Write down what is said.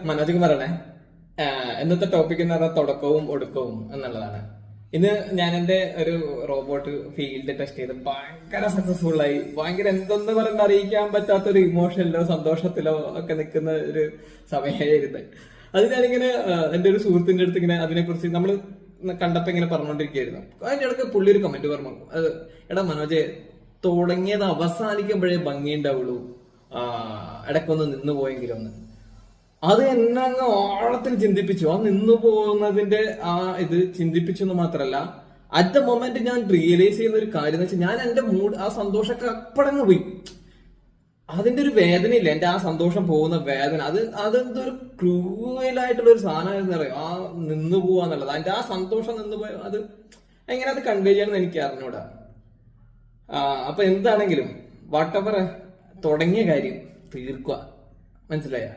മനോജ് പറയണേ. ഇന്നത്തെ ടോപ്പിക് എന്ന് പറഞ്ഞാൽ തുടക്കവും ഒടുക്കവും എന്നുള്ളതാണ്. ഇന്ന് ഞാൻ എന്റെ ഒരു റോബോട്ട് ഫീൽഡ് ടെസ്റ്റ് ചെയ്ത് ഭയങ്കര സക്സസ്ഫുൾ ആയി. ഭയങ്കര എന്തെന്ന് പറഞ്ഞ് അറിയിക്കാൻ പറ്റാത്തൊരു ഇമോഷനിലോ സന്തോഷത്തിലോ ഒക്കെ നിൽക്കുന്ന ഒരു സമയമായിരുന്നു. അത് ഞാനിങ്ങനെ എന്റെ ഒരു സുഹൃത്തിന്റെ അടുത്ത് ഇങ്ങനെ അതിനെക്കുറിച്ച് നമ്മൾ കണ്ടപ്പോ ഇങ്ങനെ പറഞ്ഞുകൊണ്ടിരിക്കുകയായിരുന്നു. അതിന്റെ ഇടയ്ക്ക് പുള്ളി ഒരു കമന്റ് പറഞ്ഞു, എടാ മനോജെ, തുടങ്ങിയത് അവസാനിക്കുമ്പോഴേ ഭംഗിയുണ്ടാവുള്ളൂ, ഇടയ്ക്കൊന്ന് നിന്ന് പോയെങ്കിലും ഒന്ന്. അത് എന്നെ അങ്ങ് ആഴത്തിൽ ചിന്തിപ്പിച്ചു. ആ നിന്നു പോകുന്നതിന്റെ ആ ഇത് ചിന്തിപ്പിച്ചു എന്ന് മാത്രല്ല, അറ്റ് ദ മൊമെന്റ് ഞാൻ റിയലൈസ് ചെയ്യുന്ന ഒരു കാര്യം എന്ന് വെച്ചാൽ, ഞാൻ എന്റെ മൂഡ് ആ സന്തോഷമൊക്കെ അപ്പടങ്ങ് പോയി. അതിന്റെ ഒരു വേദനയില്ല, എന്റെ ആ സന്തോഷം പോകുന്ന വേദന, അതെന്തോ ഒരു ക്രൂവലായിട്ടുള്ള ഒരു സാധനമായിരുന്നു അറിയാം. ആ നിന്നു പോവാന്നുള്ളത്, അതിന്റെ ആ സന്തോഷം നിന്ന് പോയ അത് എങ്ങനെ അത് കൺവേ ചെയ്യണമെന്ന് എനിക്ക് അറിഞ്ഞൂടാ. അപ്പൊ എന്താണെങ്കിലും വാട്ടെവർ തുടങ്ങിയ കാര്യം തീർക്കുക, മനസ്സിലായ?